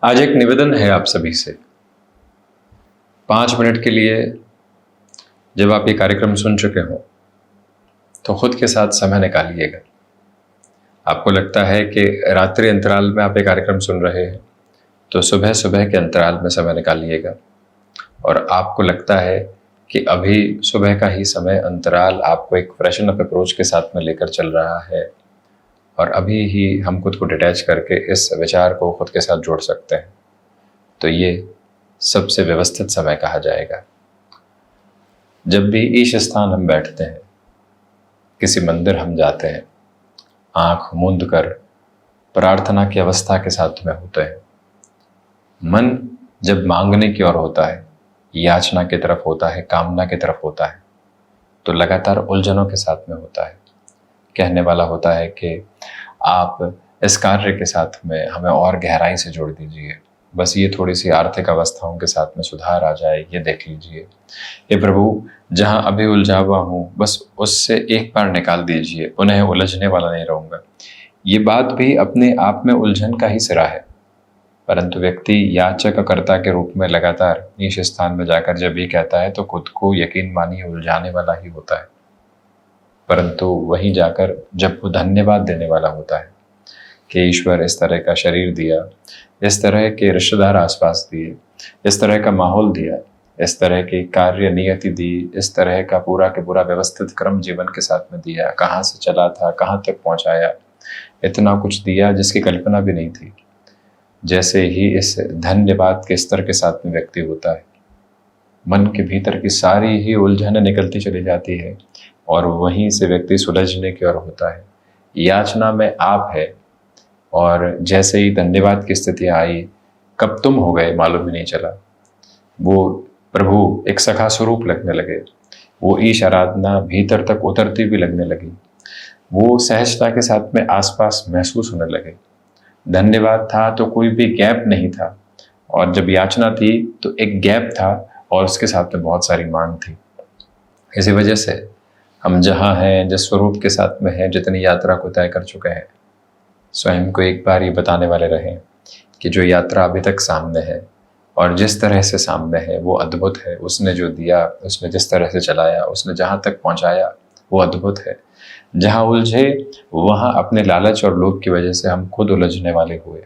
आज एक निवेदन है आप सभी से। 5 मिनट के लिए जब आप ये कार्यक्रम सुन चुके हो तो खुद के साथ समय निकालिएगा। आपको लगता है कि रात्रि अंतराल में आप ये कार्यक्रम सुन रहे हैं तो सुबह सुबह के अंतराल में समय निकालिएगा। और आपको लगता है कि अभी सुबह का ही समय अंतराल आपको एक फ्रेशन अप अप्रोच के साथ में लेकर चल रहा है और अभी ही हम खुद को डिटैच करके इस विचार को खुद के साथ जोड़ सकते हैं, तो ये सबसे व्यवस्थित समय कहा जाएगा। जब भी ईश स्थान हम बैठते हैं, किसी मंदिर हम जाते हैं, आंख मूंद कर प्रार्थना की अवस्था के साथ में होते हैं, मन जब मांगने की ओर होता है, याचना की तरफ होता है, कामना की तरफ होता है, तो लगातार उलझनों के साथ में होता है। कहने वाला होता है कि आप इस कार्य के साथ में हमें और गहराई से जोड़ दीजिए, बस ये थोड़ी सी आर्थिक अवस्थाओं के साथ में सुधार आ जाए, ये देख लीजिए। हे प्रभु, जहाँ अभी उलझा हुआ हूँ बस उससे एक बार निकाल दीजिए, उन्हें उलझने वाला नहीं रहूँगा। ये बात भी अपने आप में उलझन का ही सिरा है, परंतु व्यक्ति याचक कर्ता के रूप में लगातार ईश स्थान में जाकर जब ये कहता है तो खुद को यकीन मानिए उलझाने वाला ही होता है। परंतु वहीं जाकर जब वो धन्यवाद देने वाला होता है कि ईश्वर इस तरह का शरीर दिया, इस तरह के रिश्तेदार आसपास दिए, इस तरह का माहौल दिया, इस तरह की कार्य नियति दी, इस तरह का पूरा के पूरा व्यवस्थित क्रम जीवन के साथ में दिया, कहाँ से चला था कहाँ तक पहुँचाया, इतना कुछ दिया जिसकी कल्पना भी नहीं थी। जैसे ही इस धन्यवाद के स्तर के साथ में व्यक्ति होता है, मन के भीतर की सारी ही उलझनें निकलती चली जाती है और वहीं से व्यक्ति सुलझने की ओर होता है। याचना में आप है और जैसे ही धन्यवाद की स्थिति आई, कब तुम हो गए मालूम ही नहीं चला। वो प्रभु एक सखा स्वरूप लगने लगे, वो ईश आराधना भीतर तक उतरती भी लगने लगी, वो सहजता के साथ में आसपास महसूस होने लगे। धन्यवाद था तो कोई भी गैप नहीं था, और जब याचना थी तो एक गैप था और उसके साथ में बहुत सारी मांग थी। इसी वजह से हम जहाँ हैं, जिस स्वरूप के साथ में हैं, जितनी यात्रा को तय कर चुके हैं, स्वयं को एक बार ये बताने वाले रहें कि जो यात्रा अभी तक सामने है और जिस तरह से सामने है वो अद्भुत है। उसने जो दिया, उसने जिस तरह से चलाया, उसने जहाँ तक पहुँचाया वो अद्भुत है। जहाँ उलझे वहाँ अपने लालच और लोभ की वजह से हम खुद उलझने वाले हुए,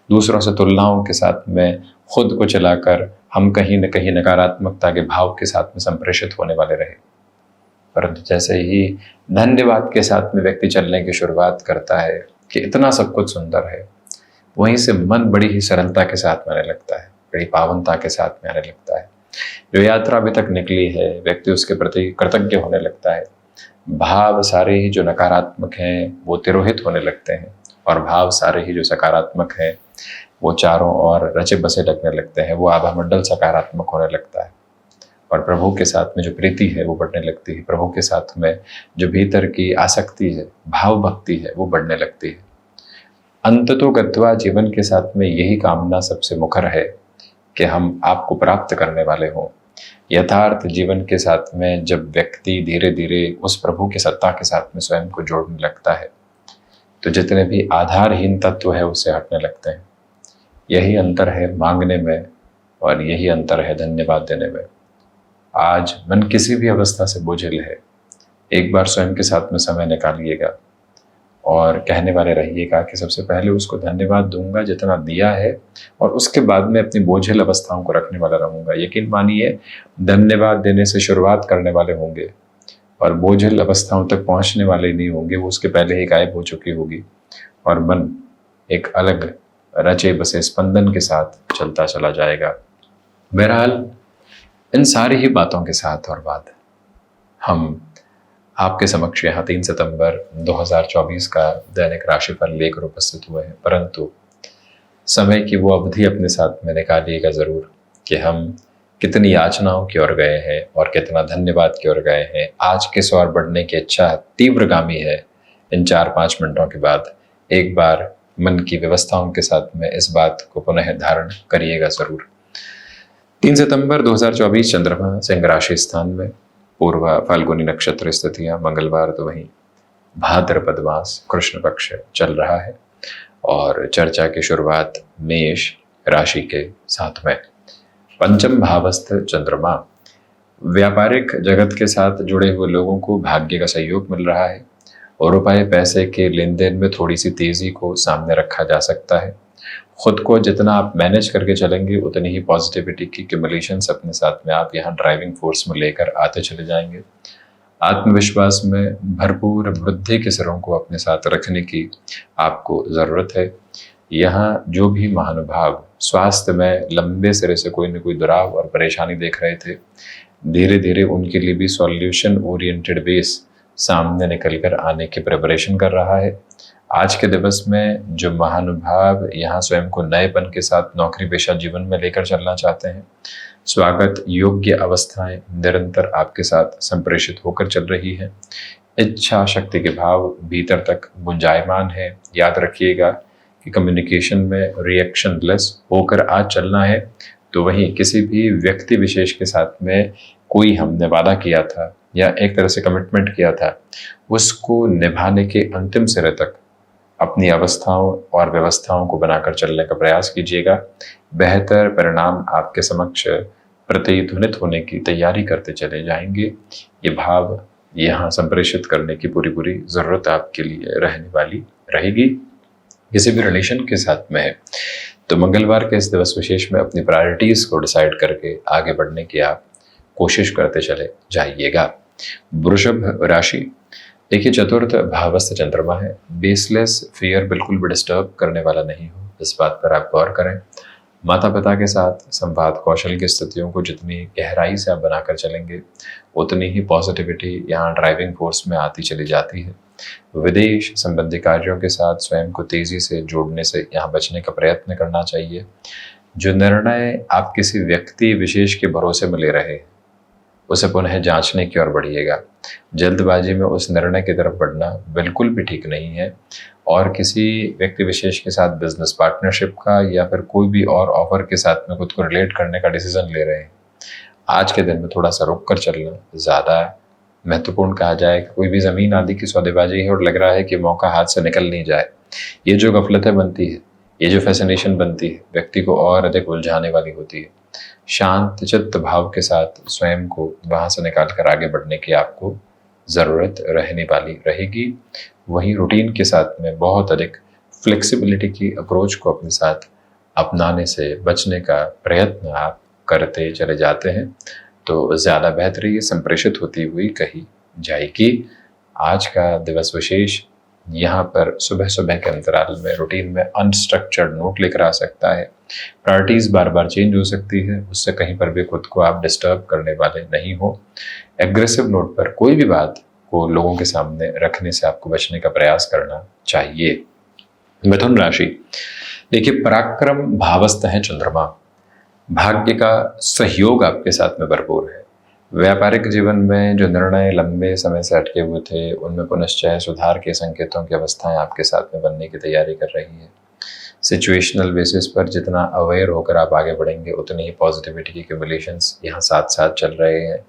दूसरों से तुलनाओं के साथ में खुद को चलाकर हम कहीं न कहीं नकारात्मकता के भाव के साथ में संप्रेषित होने वाले रहे। परंतु जैसे ही धन्यवाद के साथ में व्यक्ति चलने की शुरुआत करता है कि इतना सब कुछ सुंदर है, वहीं से मन बड़ी ही सरलता के साथ में आने लगता है, बड़ी पावनता के साथ में आने लगता है। जो यात्रा अभी तक निकली है, व्यक्ति उसके प्रति कृतज्ञ होने लगता है। भाव सारे ही जो नकारात्मक हैं वो तिरोहित होने लगते हैं और भाव सारे ही जो सकारात्मक हैं वो चारों ओर रचे बसे लगने लगते हैं। वो आभामंडल सकारात्मक होने लगता है और प्रभु के साथ में जो प्रीति है वो बढ़ने लगती है। प्रभु के साथ में जो भीतर की आसक्ति है, भाव भक्ति है, वो बढ़ने लगती है। अंततो गत्वा जीवन के साथ में यही कामना सबसे मुखर है कि हम आपको प्राप्त करने वाले हों। यथार्थ जीवन के साथ में जब व्यक्ति धीरे धीरे उस प्रभु की सत्ता के साथ में स्वयं को जोड़ने लगता है तो जितने भी आधारहीन तत्व है उससे हटने लगते हैं। यही अंतर है मांगने में और यही अंतर है धन्यवाद देने में। आज मन किसी भी अवस्था से बोझिल है, एक बार स्वयं के साथ में समय निकालिएगा और कहने वाले रहिएगा कि सबसे पहले उसको धन्यवाद दूंगा जितना दिया है, और उसके बाद में अपनी बोझिल अवस्थाओं को रखने वाला रहूंगा। यकीन मानिए, धन्यवाद देने से शुरुआत करने वाले होंगे और बोझिल अवस्थाओं तक पहुंचने वाले नहीं होंगे, वो उसके पहले ही गायब हो चुकी होगी और मन एक अलग रचे बसे स्पंदन के साथ चलता चला जाएगा। बहरहाल, इन सारी ही बातों के साथ और बाद हम आपके समक्ष यहाँ 3 सितंबर 2024 का दैनिक राशिफल लेकर उपस्थित हुए हैं। परंतु समय की वो अवधि अपने साथ में निकालिएगा ज़रूर कि हम कितनी याचनाओं की ओर गए हैं और कितना धन्यवाद की ओर गए हैं। आज किस ओर बढ़ने की इच्छा तीव्रगामी है। इन 4-5 मिनटों के बाद एक बार मन की व्यवस्थाओं के साथ में इस बात को पुनः धारण करिएगा ज़रूर। 3 सितंबर 2024 चंद्रमा सिंह राशि स्थान में, पूर्व फाल्गुनी नक्षत्र स्थितियां, मंगलवार तो वहीं भाद्रपद मास कृष्ण पक्ष चल रहा है और चर्चा की शुरुआत मेष, राशि के साथ में। पंचम भावस्थ चंद्रमा, व्यापारिक जगत के साथ जुड़े हुए लोगों को भाग्य का सहयोग मिल रहा है और रुपए पैसे के लेन देन में थोड़ी सी तेजी को सामने रखा जा सकता है। खुद को जितना आप मैनेज करके चलेंगे उतनी ही पॉजिटिविटी की क्यूमुलेशंस अपने साथ में आप यहाँ ड्राइविंग फोर्स में लेकर आते चले जाएंगे। आत्मविश्वास में भरपूर वृद्धि के सिरों को अपने साथ रखने की आपको ज़रूरत है। यहाँ जो भी महानुभाव स्वास्थ्य में लंबे सिरे से कोई न कोई दुराव और परेशानी देख रहे थे, धीरे धीरे उनके लिए भी सॉल्यूशन ओरिएंटेड बेस सामने निकल कर आने की प्रिपरेशन कर रहा है। आज के दिवस में जो महानुभाव यहाँ स्वयं को नएपन के साथ नौकरी पेशा जीवन में लेकर चलना चाहते हैं, स्वागत योग्य अवस्थाएं निरंतर आपके साथ संप्रेषित होकर चल रही है। इच्छा शक्ति के भाव भीतर तक गुंजायमान है। याद रखिएगा कि कम्युनिकेशन में रिएक्शन लेस होकर आज चलना है। तो वहीं किसी भी व्यक्ति विशेष के साथ में कोई हमने वादा किया था या एक तरह से कमिटमेंट किया था, उसको निभाने के अंतिम सिरे तक अपनी अवस्थाओं और व्यवस्थाओं को बनाकर चलने का प्रयास कीजिएगा। बेहतर परिणाम आपके समक्ष प्रतिध्वनित होने की तैयारी करते चले जाएंगे। ये भाव यहाँ संप्रेषित करने की पूरी पूरी ज़रूरत आपके लिए रहने वाली रहेगी। किसी भी रिलेशन के साथ में है तो मंगलवार के इस दिवस विशेष में अपनी प्रायोरिटीज़ को डिसाइड करके आगे बढ़ने की आप कोशिश करते चले जाइएगा। वृषभ राशि, देखिए चतुर्थ भावस्थ चंद्रमा है। बेसलेस फियर बिल्कुल भी डिस्टर्ब करने वाला नहीं हो, इस बात पर आप गौर करें। माता पिता के साथ संवाद कौशल की स्थितियों को जितनी गहराई से आप बनाकर चलेंगे उतनी ही पॉजिटिविटी यहाँ ड्राइविंग फोर्स में आती चली जाती है। विदेश संबंधी कार्यों के साथ स्वयं को तेजी से जोड़ने से यहाँ बचने का प्रयत्न करना चाहिए। जो निर्णय आप किसी व्यक्ति विशेष के भरोसे में ले रहे हैं उसे पुनः जांचने की ओर बढ़िएगा। जल्दबाजी में उस निर्णय की तरफ बढ़ना बिल्कुल भी ठीक नहीं है। और किसी व्यक्ति विशेष के साथ बिजनेस पार्टनरशिप का या फिर कोई भी और ऑफर के साथ में खुद को रिलेट करने का डिसीजन ले रहे हैं, आज के दिन में थोड़ा सा रुक कर चलना ज़्यादा महत्वपूर्ण कहा जाए। कोई भी ज़मीन आदि की सौदेबाजी है और लग रहा है कि मौका हाथ से निकल नहीं जाए, ये जो गफलतें बनती है, ये जो फैसिनेशन बनती है, व्यक्ति को और अधिक उलझाने वाली होती है। शांत चित्त भाव के साथ स्वयं को वहाँ से निकाल कर आगे बढ़ने की आपको ज़रूरत रहने वाली रहेगी। वहीं रूटीन के साथ में बहुत अधिक फ्लेक्सिबिलिटी की अप्रोच को अपने साथ अपनाने से बचने का प्रयत्न आप करते चले जाते हैं तो ज़्यादा बेहतरी संप्रेषित होती हुई कही जाएगी। आज का दिवस विशेष यहाँ पर सुबह सुबह के अंतराल में रूटीन में अनस्ट्रक्चर्ड नोट लेकर आ सकता है। प्रायोरिटीज़ बार बार चेंज हो सकती है, उससे कहीं पर भी खुद को आप डिस्टर्ब करने वाले नहीं हो। एग्रेसिव नोट पर कोई भी बात को लोगों के सामने रखने से आपको बचने का प्रयास करना चाहिए। मिथुन राशि, देखिए पराक्रम भावस्थ है चंद्रमा। भाग्य का सहयोग आपके साथ में भरपूर है। व्यापारिक जीवन में जो निर्णय लंबे समय से अटके हुए थे उनमें पुनश्चय सुधार के संकेतों की अवस्थाएं आपके साथ में बनने की तैयारी कर रही है। सिचुएशनल बेसिस पर जितना अवेयर होकर आप आगे बढ़ेंगे उतनी ही पॉजिटिविटी की क्यूमुलेशंस यहाँ साथ साथ चल रहे हैं।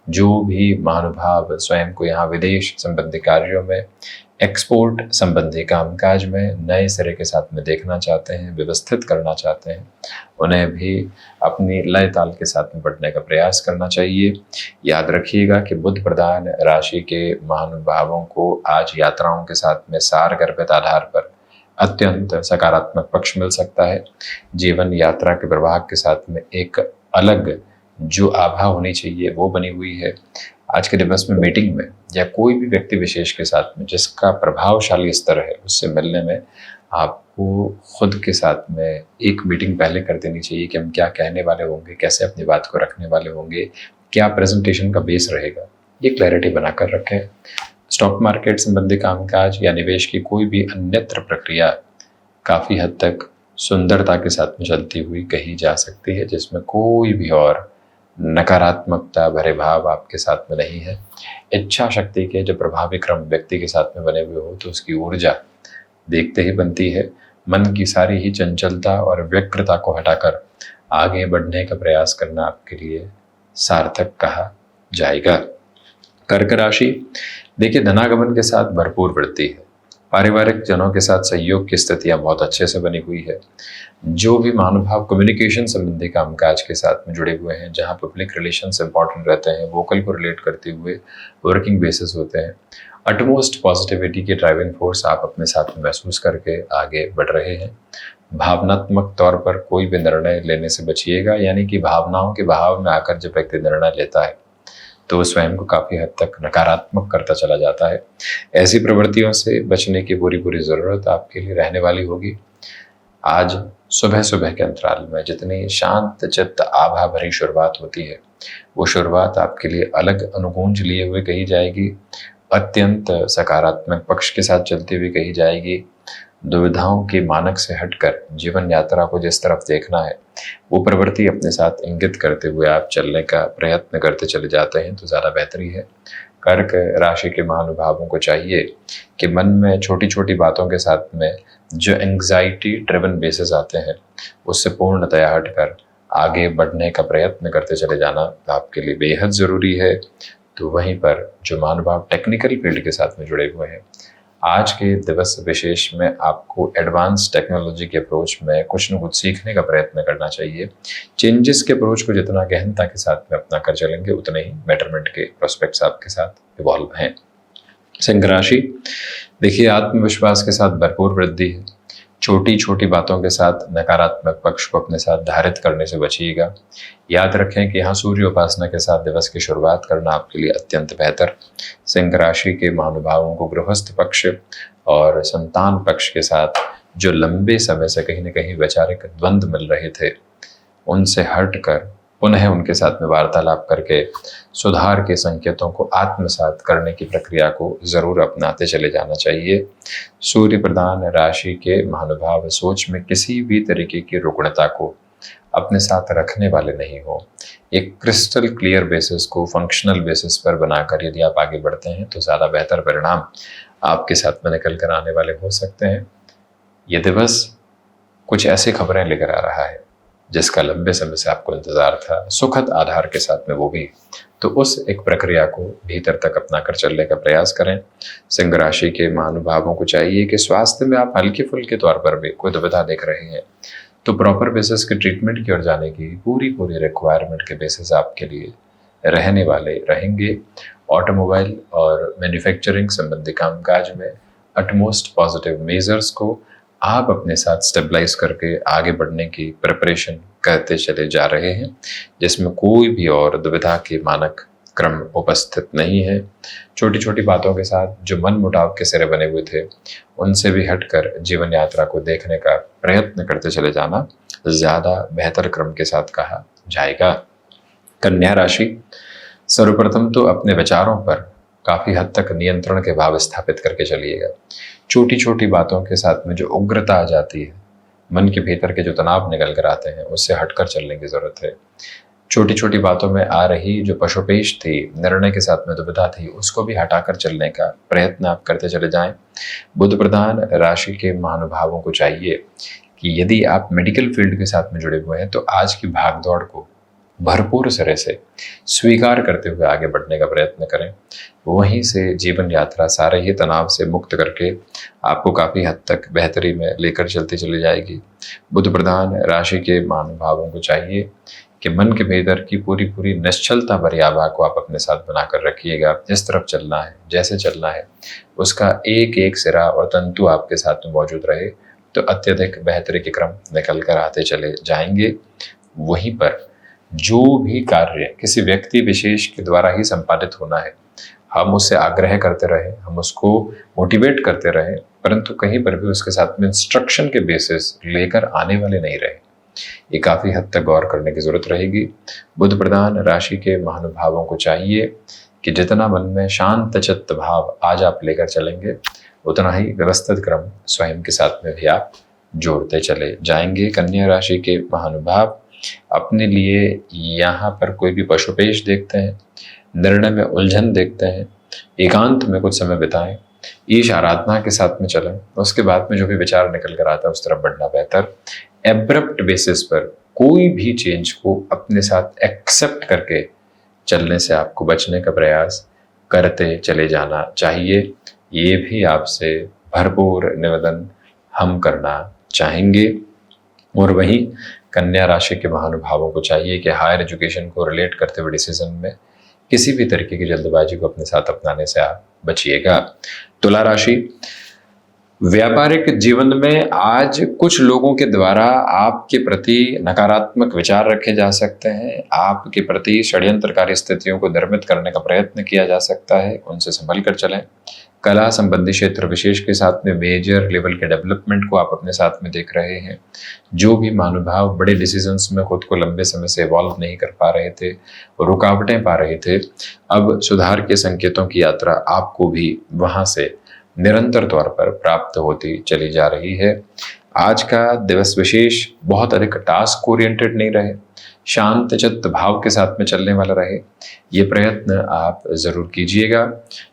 जो भी महानुभाव स्वयं को यहाँ विदेश संबंधी कार्यों में, एक्सपोर्ट संबंधी कामकाज में नए सिरे के साथ में देखना चाहते हैं, व्यवस्थित करना चाहते हैं, उन्हें भी अपनी लय ताल के साथ में बढ़ने का प्रयास करना चाहिए। याद रखिएगा कि बुध प्रधान राशि के महानुभावों को आज यात्राओं के साथ में सार गर्भित आधार पर अत्यंत सकारात्मक पक्ष मिल सकता है। जीवन यात्रा के प्रवाह के साथ में एक अलग जो आभा होनी चाहिए वो बनी हुई है। आज के दिवस में मीटिंग में या कोई भी व्यक्ति विशेष के साथ में जिसका प्रभावशाली स्तर है उससे मिलने में आपको खुद के साथ में एक मीटिंग पहले कर देनी चाहिए कि हम क्या कहने वाले होंगे, कैसे अपनी बात को रखने वाले होंगे, क्या प्रेजेंटेशन का बेस रहेगा, ये क्लैरिटी बनाकर रखें। स्टॉक मार्केट संबंधी कामकाज या निवेश की कोई भी अन्यत्र प्रक्रिया काफ़ी हद तक सुंदरता के साथ में चलती हुई कही जा सकती है, जिसमें कोई भी और नकारात्मकता भरे भाव आपके साथ में नहीं है। इच्छा शक्ति के जो प्रभावी क्रम व्यक्ति के साथ में बने हुए हो तो उसकी ऊर्जा देखते ही बनती है। मन की सारी ही चंचलता और व्यग्रता को हटाकर आगे बढ़ने का प्रयास करना आपके लिए सार्थक कहा जाएगा। कर्क राशि, देखिए धनागमन के साथ भरपूर वृद्धि है। पारिवारिक जनों के साथ सहयोग की स्थितियां बहुत अच्छे से बनी हुई है। जो भी महानुभाव कम्युनिकेशन संबंधी कामकाज के साथ में जुड़े हुए हैं, जहां पब्लिक रिलेशंस इंपॉर्टेंट रहते हैं, वोकल को रिलेट करते हुए वर्किंग बेसिस होते हैं, अटमोस्ट पॉजिटिविटी की ड्राइविंग फोर्स आप अपने साथ में महसूस करके आगे बढ़ रहे हैं। भावनात्मक तौर पर कोई भी निर्णय लेने से बचिएगा, यानी कि भावनाओं के बहाव में आकर जब व्यक्ति निर्णय लेता है तो वो स्वयं को काफी हद तक नकारात्मक करता चला जाता है। ऐसी प्रवृत्तियों से बचने की पूरी पूरी जरूरत आपके लिए रहने वाली होगी। आज सुबह सुबह के अंतराल में जितनी शांत चित्त आभा भरी शुरुआत होती है, वो शुरुआत आपके लिए अलग अनुगूंज लिए हुए कही जाएगी, अत्यंत सकारात्मक पक्ष के साथ चलती हुई कही जाएगी। दुविधाओं की मानक से हटकर जीवन यात्रा को जिस तरफ देखना है, वो प्रवृत्ति अपने साथ इंगित करते हुए आप चलने का प्रयत्न करते चले जाते हैं तो ज़्यादा बेहतरी है। कर्क राशि के महानुभावों को चाहिए कि मन में छोटी छोटी बातों के साथ में जो एंग्जाइटी ड्रिवन बेसिस आते हैं, उससे पूर्णतया हटकर आगे बढ़ने का प्रयत्न करते चले जाना आपके लिए बेहद ज़रूरी है। तो वहीं पर जो महानुभाव टेक्निकल फील्ड के साथ में जुड़े हुए हैं, आज के दिवस विशेष में आपको एडवांस टेक्नोलॉजी के अप्रोच में कुछ न कुछ सीखने का प्रयत्न करना चाहिए। चेंजेस के अप्रोच को जितना गहनता के साथ में अपना कर चलेंगे, उतने ही बेटरमेंट के प्रोस्पेक्ट्स आपके साथ इवॉल्व हैं। सिंह राशि, देखिए आत्मविश्वास के साथ भरपूर वृद्धि है। छोटी छोटी बातों के साथ नकारात्मक पक्ष को अपने साथ धारित करने से बचिएगा। याद रखें कि यहाँ सूर्य उपासना के साथ दिवस की शुरुआत करना आपके लिए अत्यंत बेहतर। सिंह राशि के महानुभावों को गृहस्थ पक्ष और संतान पक्ष के साथ जो लंबे समय से कहीं न कहीं वैचारिक द्वंद्व मिल रहे थे, उनसे हटकर पुनः उनके साथ में वार्तालाप करके सुधार के संकेतों को आत्मसात करने की प्रक्रिया को जरूर अपनाते चले जाना चाहिए। सूर्य प्रधान राशि के महानुभाव सोच में किसी भी तरीके की रुग्णता को अपने साथ रखने वाले नहीं हो। एक क्रिस्टल क्लियर बेसिस को फंक्शनल बेसिस पर बनाकर यदि आप आगे बढ़ते हैं तो ज़्यादा बेहतर परिणाम आपके साथ में निकल कर आने वाले हो सकते हैं। ये दिवस कुछ ऐसी खबरें लेकर आ रहा है जिसका लंबे समय से आपको इंतजार था, सुखद आधार के साथ में वो भी। तो उस एक प्रक्रिया को भीतर तक अपना कर चलने का प्रयास करें। सिंह राशि के महानुभावों को चाहिए कि स्वास्थ्य में आप हल्के फुल्के तौर पर भी कोई दुविधा देख रहे हैं तो प्रॉपर बेसिस के ट्रीटमेंट की ओर जाने की पूरी रिक्वायरमेंट के बेसिस आपके लिए रहने वाले रहेंगे। ऑटोमोबाइल और मैन्युफैक्चरिंग संबंधी कामकाज में अटमोस्ट पॉजिटिव मेजर्स को आप अपने साथ स्टेबलाइज करके आगे बढ़ने की प्रिपरेशन करते चले जा रहे हैं, जिसमें कोई भी और दुविधा के मानक क्रम उपस्थित नहीं है। छोटी छोटी बातों के साथ जो मन मुटाव के सिरे बने हुए थे, उनसे भी हटकर जीवन यात्रा को देखने का प्रयत्न करते चले जाना ज्यादा बेहतर क्रम के साथ कहा जाएगा। कन्या राशि, सर्वप्रथम तो अपने विचारों पर काफी हद तक नियंत्रण के भाव स्थापित करके चलिएगा। छोटी छोटी बातों के साथ में जो उग्रता आ जाती है, मन के भीतर के जो तनाव निकल कर आते हैं, उससे हटकर चलने की जरूरत है। छोटी छोटी बातों में आ रही जो पशुपेश थी, निर्णय के साथ में दुविधा थी, उसको भी हटाकर चलने का प्रयत्न आप करते चले जाएं। बुध प्रधान राशि के महानुभावों को चाहिए कि यदि आप मेडिकल फील्ड के साथ में जुड़े हुए हैं तो आज की भागदौड़ को भरपूर सिरे से स्वीकार करते हुए आगे बढ़ने का प्रयत्न करें। वहीं से जीवन यात्रा सारे ही तनाव से मुक्त करके आपको काफ़ी हद तक बेहतरी में लेकर चलती चली जाएगी। बुध प्रधान राशि के महानुभावों को चाहिए कि मन के भीतर की पूरी निश्चलता भरी आभा को आप अपने साथ बनाकर रखिएगा। जिस तरफ चलना है, जैसे चलना है, उसका एक एक सिरा और तंतु आपके साथ में मौजूद रहे तो अत्यधिक बेहतरी के क्रम निकल कर आते चले जाएंगे। वहीं पर जो भी कार्य किसी व्यक्ति विशेष के द्वारा ही संपादित होना है, हम उससे आग्रह करते रहे, हम उसको मोटिवेट करते रहे, परंतु कहीं पर भी उसके साथ में इंस्ट्रक्शन के बेसिस लेकर आने वाले नहीं रहे। ये काफी हद तक गौर करने की जरूरत रहेगी। बुध प्रधान राशि के महानुभावों को चाहिए कि जितना मन में शांत चित्त भाव आज आप लेकर चलेंगे, उतना ही व्यवस्थित क्रम स्वयं के साथ में भी आप जोड़ते चले जाएंगे। कन्या राशि के महानुभाव अपने लिए यहाँ पर कोई भी पशुपेश देखते हैं, निर्णय में उलझन देखते हैं, एकांत में कुछ समय बिताएं, ईश आराधना के साथ में चलें, उसके बाद में जो भी विचार निकल कर आता है उस तरफ बढ़ना बेहतर। एब्रप्ट बेसिस पर कोई भी चेंज को अपने साथ एक्सेप्ट करके चलने से आपको बचने का प्रयास करते चले जाना चाहिए। ये भी आपसे भरपूर निवेदन हम करना चाहेंगे। और वहीं कन्या राशि के महानुभावों को चाहिए कि हायर एजुकेशन को रिलेट करते हुए डिसीजन में किसी भी तरीके की जल्दबाजी को अपने साथ अपनाने से आप बचिएगा। तुला राशि, व्यापारिक जीवन में आज कुछ लोगों के द्वारा आपके प्रति नकारात्मक विचार रखे जा सकते हैं, आपके प्रति षड्यंत्रकारी स्थितियों को निर्मित करने का प्रयत्न किया जा सकता है, उनसे संभल कर चलें। कला संबंधी क्षेत्र विशेष के साथ में मेजर लेवल के डेवलपमेंट को आप अपने साथ में देख रहे हैं। जो भी महानुभाव बड़े डिसीजंस में खुद को लंबे समय से इवॉल्व नहीं कर पा रहे थे, रुकावटें पा रहे थे, अब सुधार के संकेतों की यात्रा आपको भी वहां से निरंतर तौर पर प्राप्त होती चली जा रही है। आज का दिवस विशेष बहुत अधिक टास्क ओरिएंटेड नहीं रहे, शांत चित्त भाव के साथ में चलने वाला रहे, ये प्रयत्न आप जरूर कीजिएगा।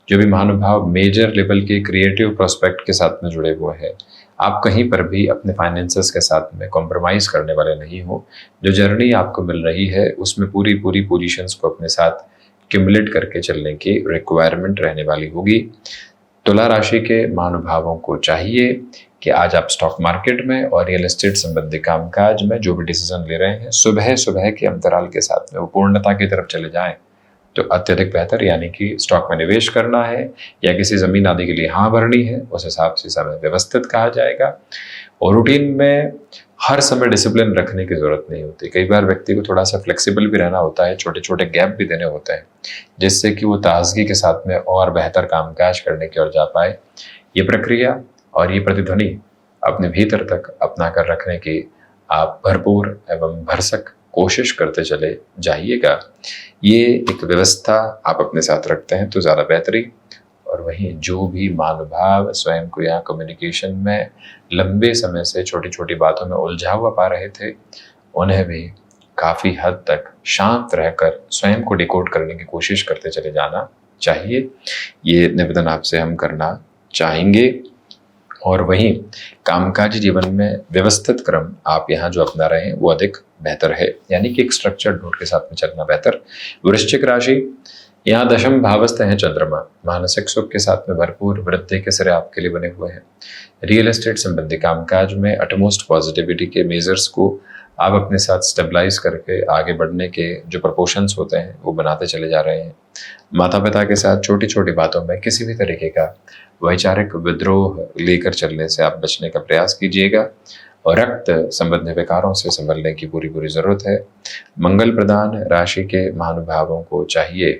जो भी महानुभाव मेजर लेवल के क्रिएटिव प्रोस्पेक्ट के साथ में जुड़े हुए हैं, आप कहीं पर भी अपने फाइनेंसेस के साथ में कॉम्प्रोमाइज करने वाले नहीं हो। जो जर्नी आपको मिल रही है उसमें पूरी पोजीशंस को अपने साथ क्यूमुलेट करके चलने की रिक्वायरमेंट रहने वाली होगी। तुला राशि के महानुभावों को चाहिए कि आज आप स्टॉक मार्केट में और रियल एस्टेट संबंधी कामकाज में जो भी डिसीजन ले रहे हैं, सुबह सुबह के अंतराल के साथ में वो पूर्णता की तरफ चले जाएं तो अत्यधिक बेहतर। यानी कि स्टॉक में निवेश करना है या किसी जमीन आदि के लिए हाँ भरनी है, उस हिसाब से समय व्यवस्थित कहा जाएगा। और रूटीन में हर समय डिसिप्लिन रखने की जरूरत नहीं होती। कई बार व्यक्ति को थोड़ा सा फ्लेक्सिबल भी रहना होता है, छोटे छोटे गैप भी देने होते हैं, जिससे कि वो ताजगी के साथ में और बेहतर कामकाज करने की ओर जा पाए। ये प्रक्रिया और ये प्रतिध्वनि अपने भीतर तक अपना कर रखने की आप भरपूर एवं भरसक कोशिश करते चले जाइएगा। ये एक व्यवस्था आप अपने साथ रखते हैं तो ज़्यादा बेहतरी। और वहीं जो भी महानुभाव स्वयं को यहाँ कम्युनिकेशन में लंबे समय से छोटी छोटी बातों में उलझा हुआ पा रहे थे, उन्हें भी काफ़ी हद तक शांत रहकर स्वयं को डिकोड करने की कोशिश करते चले जाना चाहिए। ये निवेदन आपसे हम करना चाहेंगे। और वहीं कामकाजी जीवन में व्यवस्थित क्रम आप यहाँ जो अपना रहे हैं वो अधिक बेहतर है, यानी कि एक स्ट्रक्चर्ड नोट के साथ में चलना बेहतर। वृश्चिक राशि, यहाँ दशम भावस्थ है चंद्रमा, मानसिक सुख के साथ में भरपूर वृद्धि के सिरे आपके लिए बने हुए हैं। रियल एस्टेट संबंधी कामकाज में अटमोस्ट पॉजिटिविटी के मेजर्स को आप अपने साथ स्टेबलाइज करके आगे बढ़ने के जो प्रपोर्शंस होते हैं वो बनाते चले जा रहे हैं। माता पिता के साथ छोटी छोटी बातों में किसी भी तरीके का वैचारिक विद्रोह लेकर चलने से आप बचने का प्रयास कीजिएगा। और रक्त संबंधी विकारों से संभलने की पूरी जरूरत है। मंगल प्रदान राशि के महानुभावों को चाहिए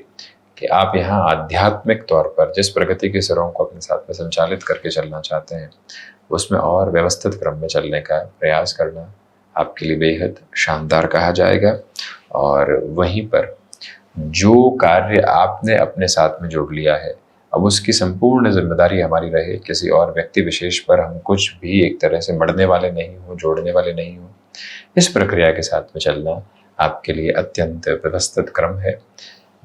कि आप यहाँ आध्यात्मिक तौर पर जिस प्रगति के सिरों को अपने साथ में संचालित करके चलना चाहते हैं, उसमें और व्यवस्थित क्रम में चलने का प्रयास करना आपके लिए बेहद शानदार कहा जाएगा। और वहीं पर जो कार्य आपने अपने साथ में जोड़ लिया है, अब उसकी संपूर्ण जिम्मेदारी हमारी रहे। किसी और व्यक्ति विशेष पर हम कुछ भी एक तरह से मढ़ने वाले नहीं हो, जोड़ने वाले नहीं हो। इस प्रक्रिया के साथ में चलना आपके लिए अत्यंत व्यवस्थित क्रम है।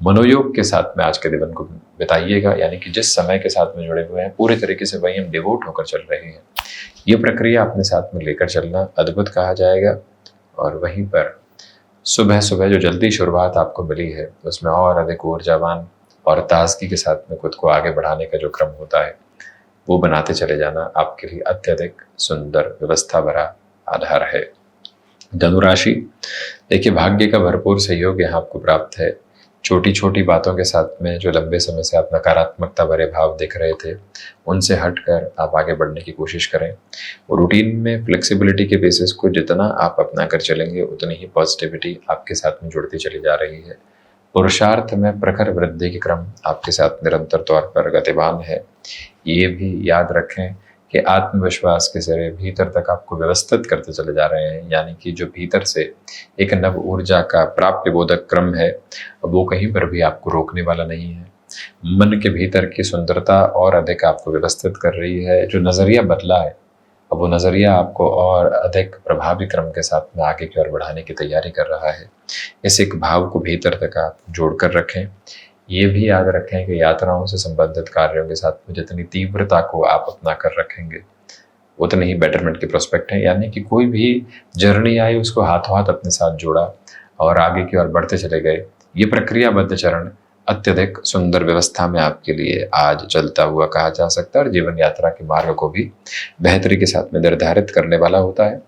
मनोयोग के साथ में आज के दिन को बिताइएगा, यानी कि जिस समय के साथ में जुड़े हुए हैं पूरे तरीके से वही हम डिवोट होकर चल रहे हैं। ये प्रक्रिया अपने साथ में लेकर चलना अद्भुत कहा जाएगा। और वहीं पर सुबह सुबह जो जल्दी शुरुआत आपको मिली है उसमें और अधिक ऊर्जावान और ताजगी के साथ में खुद को आगे बढ़ाने का जो क्रम होता है वो बनाते चले जाना आपके लिए अत्यधिक सुंदर व्यवस्था भरा आधार है। धनुराशि, देखिए भाग्य का भरपूर सहयोग यहाँ आपको प्राप्त है। छोटी छोटी बातों के साथ में जो लंबे समय से आप नकारात्मकता भरे भाव देख रहे थे उनसे हटकर आप आगे बढ़ने की कोशिश करें। और रूटीन में फ्लेक्सिबिलिटी के बेसिस को जितना आप अपना कर चलेंगे उतनी ही पॉजिटिविटी आपके साथ में जुड़ती चली जा रही है। पुरुषार्थ में प्रखर वृद्धि के क्रम आपके साथ निरंतर तौर पर गतिमान है। ये भी याद रखें कि आत्मविश्वास के सिरे भीतर तक आपको व्यवस्थित करते चले जा रहे हैं, यानी कि जो भीतर से एक नव ऊर्जा का प्राप्य बोधक क्रम है वो कहीं पर भी आपको रोकने वाला नहीं है। मन के भीतर की सुंदरता और अधिक आपको व्यवस्थित कर रही है। जो नजरिया बदला है अब वो नजरिया आपको और अधिक प्रभावी क्रम के साथ में आगे की ओर बढ़ाने की तैयारी कर रहा है। इस एक भाव को भीतर तक आप जोड़कर रखें। ये भी याद रखें कि यात्राओं से संबंधित कार्यों के साथ में जितनी तीव्रता को आप अपना कर रखेंगे उतने ही बेटरमेंट के प्रोस्पेक्ट हैं। यानी कि कोई भी जर्नी आई उसको हाथों हाथ अपने साथ जोड़ा और आगे की ओर बढ़ते चले गए। ये प्रक्रियाबद्ध चरण अत्यधिक सुंदर व्यवस्था में आपके लिए आज चलता हुआ कहा जा सकता है और जीवन यात्रा के मार्ग को भी बेहतरी के साथ में निर्धारित करने वाला होता है।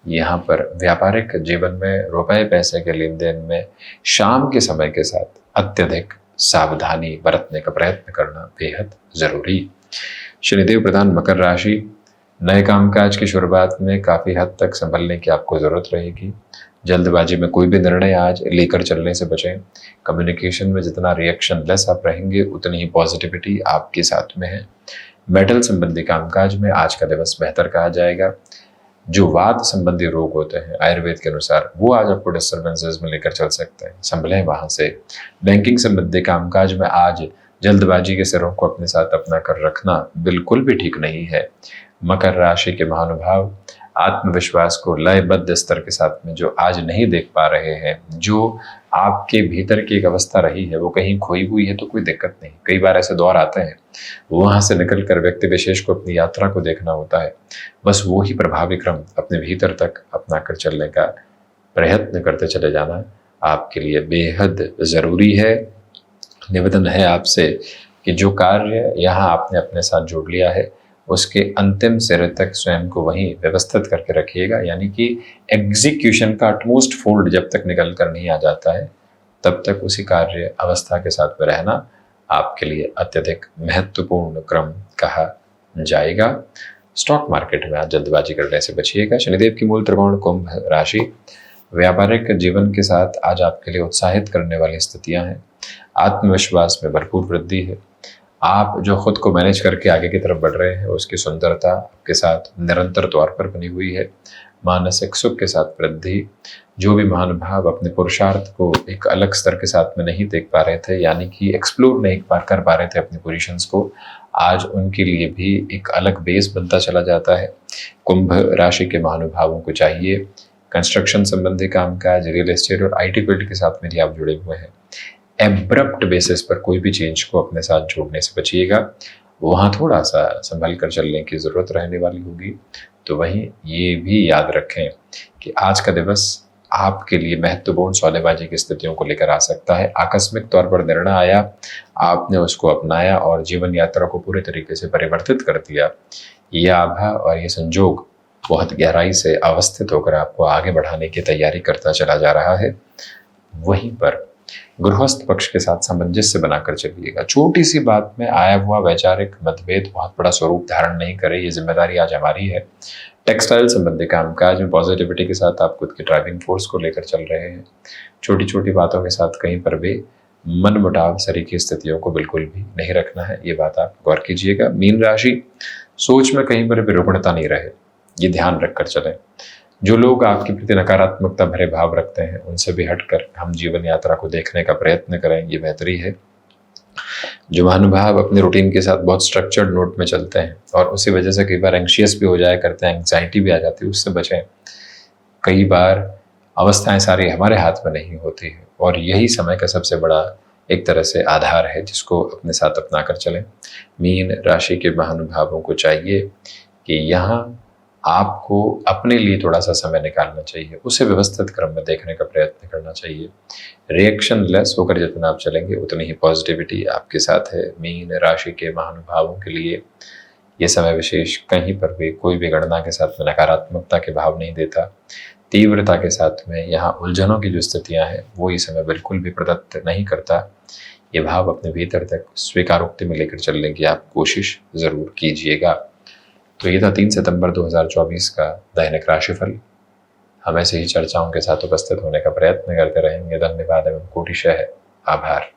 यहाँ पर व्यापारिक जीवन में रुपए पैसे के लेन देन में शाम के समय के साथ अत्यधिक सावधानी बरतने का प्रयत्न करना बेहद जरूरी। शनिदेव प्रधान मकर राशि, नए कामकाज की शुरुआत में काफी हद तक संभलने की आपको जरूरत रहेगी। जल्दबाजी में कोई भी निर्णय आज लेकर चलने से बचें। कम्युनिकेशन में जितना रिएक्शन लेस आप रहेंगे उतनी ही पॉजिटिविटी आपके साथ में है। मेटल संबंधी कामकाज में आज का दिवस बेहतर कहा जाएगा। जो वात संबंधी रोग होते हैं आयुर्वेद के अनुसार वो आज आपको डिस्टर्बेंसेस में लेकर चल सकते हैं, संभलें वहां से। बैंकिंग संबंधी कामकाज में आज जल्दबाजी के सिरों को अपने साथ अपना कर रखना बिल्कुल भी ठीक नहीं है। मकर राशि के महानुभाव आत्मविश्वास को लयबद्ध स्तर के साथ में जो आज नहीं देख पा रहे हैं, जो आपके भीतर की एक अवस्था रही है वो कहीं खोई हुई है तो कोई दिक्कत नहीं। कई बार ऐसे दौर आते हैं, वहां से निकलकर व्यक्ति विशेष को अपनी यात्रा को देखना होता है। बस वो ही प्रभावी क्रम अपने भीतर तक अपना कर चलने का प्रयत्न करते चले जाना आपके लिए बेहद जरूरी है। निवेदन है आपसे कि जो कार्य यहाँ आपने अपने साथ जोड़ लिया है उसके अंतिम सिरे तक स्वयं को वहीं व्यवस्थित करके रखिएगा, यानी कि एग्जीक्यूशन का अटमोस्ट फोल्ड जब तक निकल कर नहीं आ जाता है तब तक उसी कार्य अवस्था के साथ में रहना आपके लिए अत्यधिक महत्वपूर्ण क्रम कहा जाएगा। स्टॉक मार्केट में आज जल्दबाजी करने से बचिएगा। शनिदेव की मूल त्रिकोण कुंभ राशि, व्यापारिक जीवन के साथ आज आपके लिए उत्साहित करने वाली स्थितियां हैं। आत्मविश्वास में भरपूर वृद्धि है। आप जो खुद को मैनेज करके आगे की तरफ बढ़ रहे हैं उसकी सुंदरता आपके साथ निरंतर तौर पर बनी हुई है। मानसिक सुख के साथ वृद्धि। जो भी महानुभाव अपने पुरुषार्थ को एक अलग स्तर के साथ में नहीं देख पा रहे थे, यानी कि एक्सप्लोर नहीं कर पा रहे थे अपनी पोजीशंस को, आज उनके लिए भी एक अलग बेस बनता चला जाता है। कुंभ राशि के महानुभावों को चाहिए कंस्ट्रक्शन संबंधी कामकाज, रियल एस्टेट और IT फील्ड के साथ में भी आप जुड़े हुए हैं, एब्रप्ट बेसिस पर कोई भी चेंज को अपने साथ जोड़ने से बचिएगा। वहाँ थोड़ा सा संभल कर चलने की ज़रूरत रहने वाली होगी। तो वहीं ये भी याद रखें कि आज का दिवस आपके लिए महत्वपूर्ण सौदेबाजी की स्थितियों को लेकर आ सकता है। आकस्मिक तौर पर निर्णय आया, आपने उसको अपनाया और जीवन यात्रा को पूरे तरीके से परिवर्तित कर दिया। यह आभा और ये संजोग बहुत गहराई से अवस्थित होकर आपको आगे बढ़ाने की तैयारी करता चला जा रहा है। वहीं पर गृहस्थ पक्ष के साथ सामंजस्य बनाकर चलिएगा। छोटी सी बात में आया हुआ वैचारिक मतभेद बहुत बड़ा स्वरूप धारण नहीं करे, ये जिम्मेदारी आज हमारी है। टेक्सटाइल संबंधी कामकाज में पॉजिटिविटी के साथ आप खुद की ड्राइविंग फोर्स को लेकर चल रहे हैं। छोटी छोटी बातों के साथ कहीं पर भी मन मुटाव सरीखी स्थितियों को बिल्कुल भी नहीं रखना है, ये बात आप गौर कीजिएगा। मीन राशि, सोच में कहीं पर भी रुग्णता नहीं रहे, ये ध्यान रखकर चलें। जो लोग आपके प्रति नकारात्मकता भरे भाव रखते हैं उनसे भी हटकर हम जीवन यात्रा को देखने का प्रयत्न करें, ये बेहतरी है। जो महानुभाव अपने रूटीन के साथ बहुत स्ट्रक्चर्ड नोट में चलते हैं और उसी वजह से कई बार एंग्शियस भी हो जाया करते हैं, एंग्जाइटी भी आ जाती है, उससे बचें। कई बार अवस्थाएं सारी हमारे हाथ में नहीं होती है और यही समय का सबसे बड़ा एक तरह से आधार है जिसको अपने साथ अपना कर चलें। मीन राशि के महानुभावों को चाहिए कि यहाँ आपको अपने लिए थोड़ा सा समय निकालना चाहिए, उसे व्यवस्थित क्रम में देखने का प्रयत्न करना चाहिए। रिएक्शन लेस होकर जितना आप चलेंगे उतनी ही पॉजिटिविटी आपके साथ है। मीन राशि के महानुभावों के लिए ये समय विशेष कहीं पर भी कोई भी गणना के साथ में नकारात्मकता के भाव नहीं देता। तीव्रता के साथ में यहाँ उलझनों की जो स्थितियाँ हैं वो ये समय बिल्कुल भी प्रदत्त नहीं करता। ये भाव अपने भीतर तक स्वीकारोक्ति में लेकर चलने की आप कोशिश जरूर कीजिएगा। तो ये था 3 सितंबर 2024 का दैनिक राशिफल। हम ऐसे ही चर्चाओं के साथ उपस्थित होने का प्रयत्न करते रहेंगे। धन्यवाद एवं कोटिशः आभार।